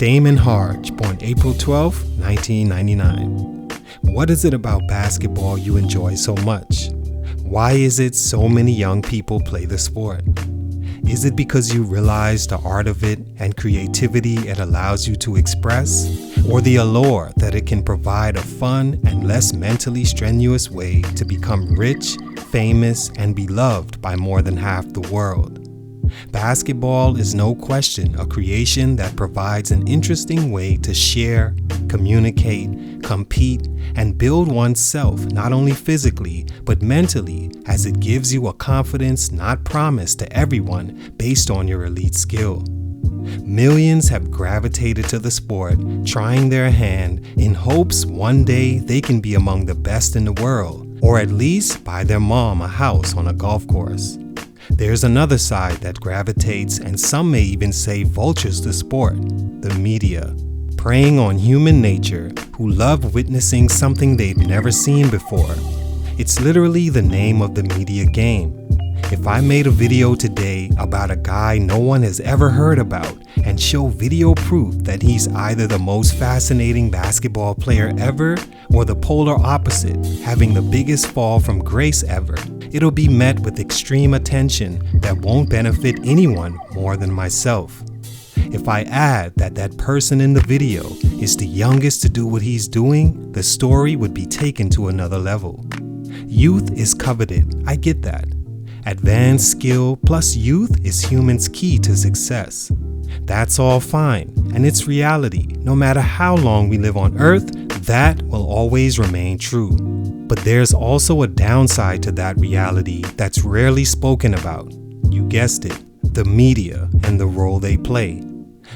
Damon Harge, born April 12, 1999. What is it about basketball you enjoy so much? Why is it so many young people play the sport? Is it because you realize the art of it and creativity it allows you to express? Or the allure that it can provide a fun and less mentally strenuous way to become rich, famous, and beloved by more than half the world? Basketball is no question a creation that provides an interesting way to share, communicate, compete, and build oneself not only physically but mentally, as it gives you a confidence not promised to everyone based on your elite skill. Millions have gravitated to the sport, trying their hand in hopes one day they can be among the best in the world, or at least buy their mom a house on a golf course. There's another side that gravitates, and some may even say vultures the sport, the media, preying on human nature who love witnessing something they've never seen before. It's literally the name of the media game. If I made a video today about a guy no one has ever heard about and show video proof that he's either the most fascinating basketball player ever or the polar opposite, having the biggest fall from grace ever, it'll be met with extreme attention that won't benefit anyone more than myself. If I add that that person in the video is the youngest to do what he's doing, the story would be taken to another level. Youth is coveted, I get that. Advanced skill plus youth is humans' key to success. That's all fine, and it's reality. No matter how long we live on Earth, that will always remain true. But there's also a downside to that reality that's rarely spoken about. You guessed it, the media and the role they play.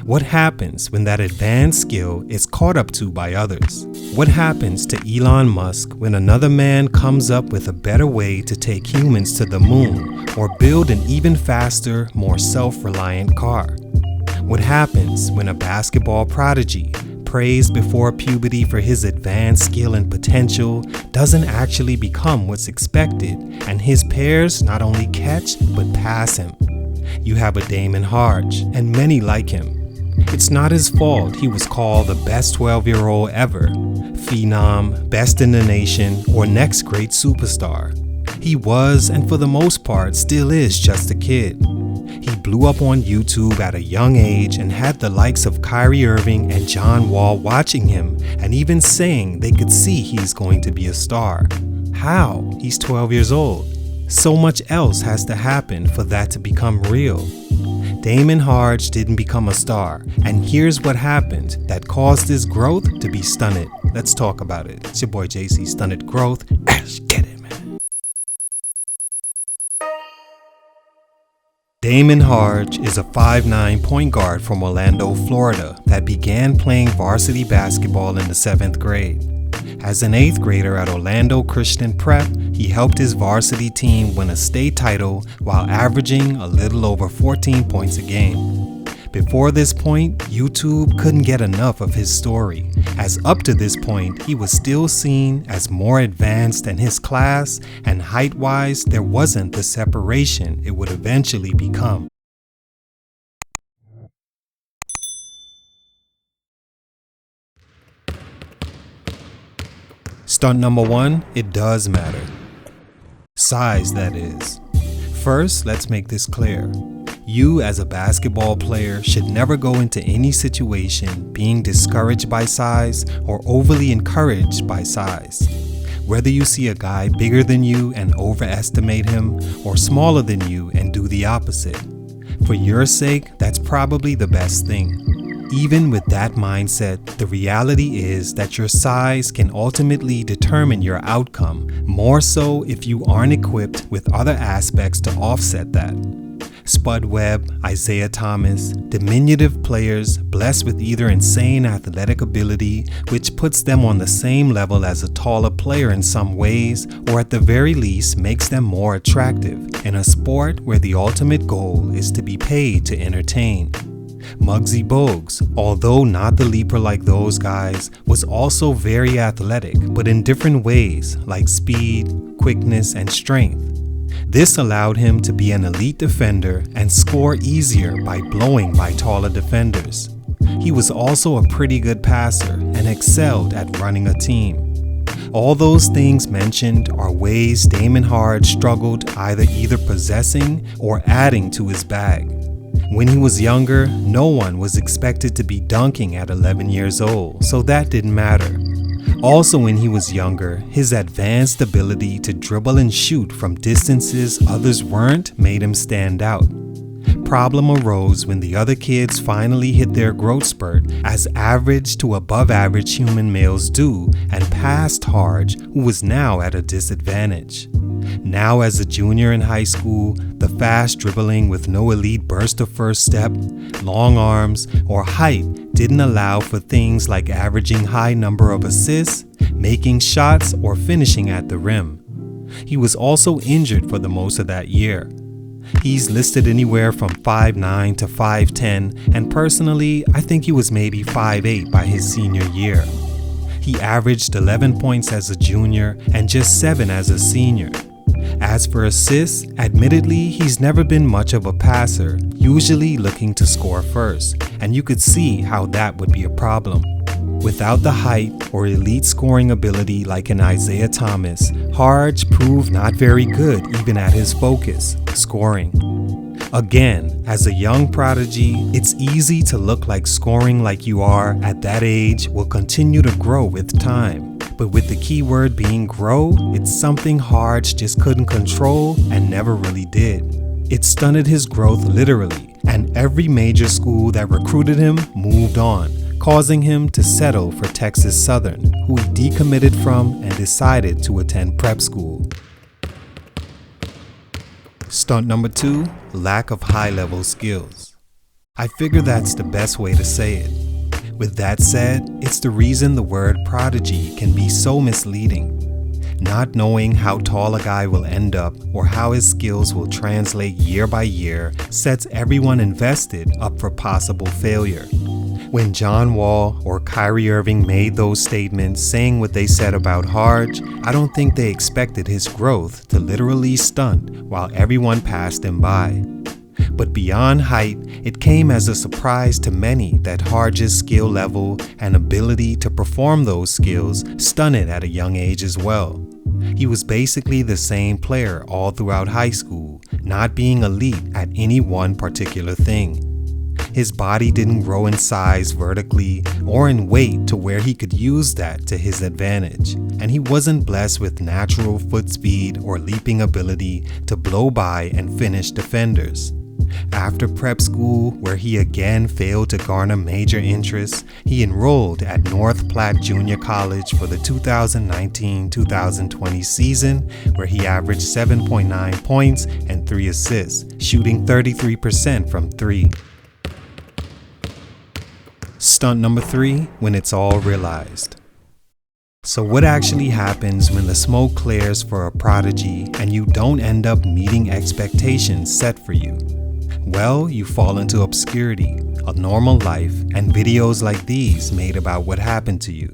What happens when that advanced skill is caught up to by others? What happens to Elon Musk when another man comes up with a better way to take humans to the moon or build an even faster, more self-reliant car? What happens when a basketball prodigy, praised before puberty for his advanced skill and potential, doesn't actually become what's expected and his peers not only catch but pass him? You have a Damon Harge and many like him. It's not his fault he was called the best 12-year-old ever, phenom, best in the nation, or next great superstar. He was, and for the most part still is, just a kid. He blew up on YouTube at a young age and had the likes of Kyrie Irving and John watching him and even saying they could see he's going to be a star. How? He's 12 years old. So much else has to happen for that to become real. Damon Harge didn't become a star, and here's what happened that caused his growth to be stunted. Let's talk about it. It's your boy JC, Stunted Growth. Let's get it, man. Damon Harge is a 5'9" point guard from Orlando, Florida that began playing varsity basketball in the 7th grade. As an 8th grader at Orlando Christian Prep, he helped his varsity team win a state title while averaging a little over 14 points a game. Before this point, YouTube couldn't get enough of his story, as up to this point, he was still seen as more advanced than his class, and height-wise, there wasn't the separation it would eventually become. Stunt number 1, it does matter. Size, that is. First, let's make this clear. You as a basketball player should never go into any situation being discouraged by size or overly encouraged by size. Whether you see a guy bigger than you and overestimate him, or smaller than you and do the opposite. For your sake, that's probably the best thing. Even with that mindset, the reality is that your size can ultimately determine your outcome, more so if you aren't equipped with other aspects to offset that. Spud Webb, Isaiah Thomas, diminutive players blessed with either insane athletic ability, which puts them on the same level as a taller player in some ways, or at the very least makes them more attractive in a sport where the ultimate goal is to be paid to entertain. Muggsy Bogues, although not the leaper like those guys, was also very athletic, but in different ways, like speed, quickness, and strength. This allowed him to be an elite defender and score easier by blowing by taller defenders. He was also a pretty good passer and excelled at running a team. All those things mentioned are ways Damon Harge struggled either possessing or adding to his bag. When he was younger, no one was expected to be dunking at 11 years old, so that didn't matter. Also, when he was younger, his advanced ability to dribble and shoot from distances others weren't made him stand out. Problem arose when the other kids finally hit their growth spurt, as average to above average human males do, and passed Harge, who was now at a disadvantage. Now as a junior in high school, the fast dribbling with no elite burst of first step, long arms, or height didn't allow for things like averaging high number of assists, making shots, or finishing at the rim. He was also injured for the most of that year. He's listed anywhere from 5'9" to 5'10", and personally, I think he was maybe 5'8" by his senior year. He averaged 11 points as a junior and just 7 as a senior. As for assists, admittedly, he's never been much of a passer, usually looking to score first, and you could see how that would be a problem. Without the height or elite scoring ability like an Isaiah Thomas, Harge proved not very good even at his focus, scoring. Again, as a young prodigy, it's easy to look like scoring like you are at that age will continue to grow with time. But with the key word being grow, it's something Harge just couldn't control and never really did. It stunted his growth literally, and every major school that recruited him moved on, causing him to settle for Texas Southern, who he decommitted from and decided to attend prep school. Stunt number 2, lack of high-level skills. I figure that's the best way to say it. With that said, it's the reason the word prodigy can be so misleading. Not knowing how tall a guy will end up or how his skills will translate year by year sets everyone invested up for possible failure. When John Wall or Kyrie Irving made those statements saying what they said about Harge, I don't think they expected his growth to literally stunt while everyone passed him by. But beyond height, it came as a surprise to many that Harge's skill level and ability to perform those skills stunted at a young age as well. He was basically the same player all throughout high school, not being elite at any one particular thing. His body didn't grow in size vertically or in weight to where he could use that to his advantage, and he wasn't blessed with natural foot speed or leaping ability to blow by and finish defenders. After prep school, where he again failed to garner major interest, he enrolled at North Platte Junior College for the 2019-2020 season, where he averaged 7.9 points and 3 assists, shooting 33% from 3. Stunt number 3, when it's all realized. So what actually happens when the smoke clears for a prodigy and you don't end up meeting expectations set for you? Well, you fall into obscurity, a normal life, and videos like these made about what happened to you.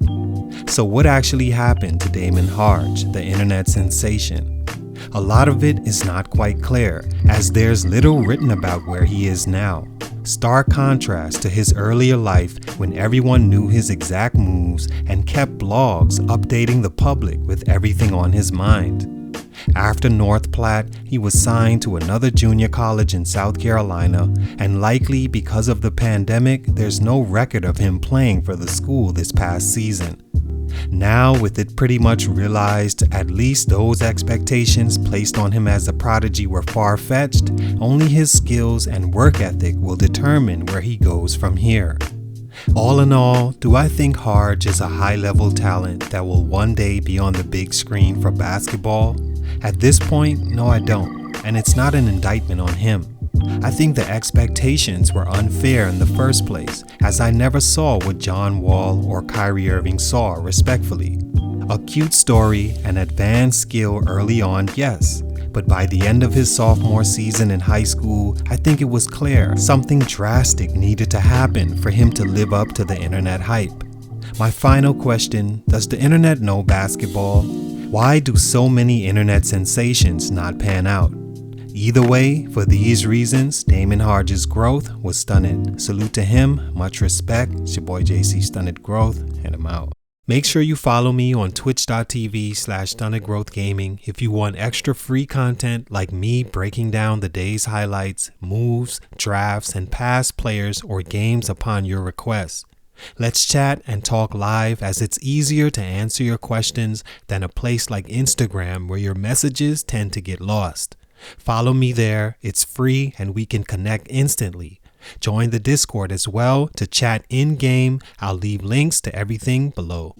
So what actually happened to Damon Harge, the internet sensation? A lot of it is not quite clear, as there's little written about where he is now. Stark contrast to his earlier life when everyone knew his exact moves and kept blogs updating the public with everything on his mind. After North Platte, he was signed to another junior college in South Carolina, and likely because of the pandemic, there's no record of him playing for the school this past season. Now, with it pretty much realized at least those expectations placed on him as a prodigy were far-fetched, only his skills and work ethic will determine where he goes from here. All in all, do I think Harge is a high-level talent that will one day be on the big screen for basketball? At this point, no, I don't, and it's not an indictment on him. I think the expectations were unfair in the first place, as I never saw what John Wall or Kyrie Irving saw, respectfully. A cute story and advanced skill early on, yes, but by the end of his sophomore season in high school, I think it was clear something drastic needed to happen for him to live up to the internet hype. My final question, does the internet know basketball? Why do so many internet sensations not pan out? Either way, for these reasons, Damon Harge's growth was stunted. Salute to him, much respect. It's your boy JC Stunted Growth, and I'm out. Make sure you follow me on twitch.tv/stuntedgrowthgaming if you want extra free content like me breaking down the day's highlights, moves, drafts, and past players or games upon your request. Let's chat and talk live, as it's easier to answer your questions than a place like Instagram where your messages tend to get lost. Follow me there, it's free and we can connect instantly. Join the Discord as well to chat in-game. I'll leave links to everything below.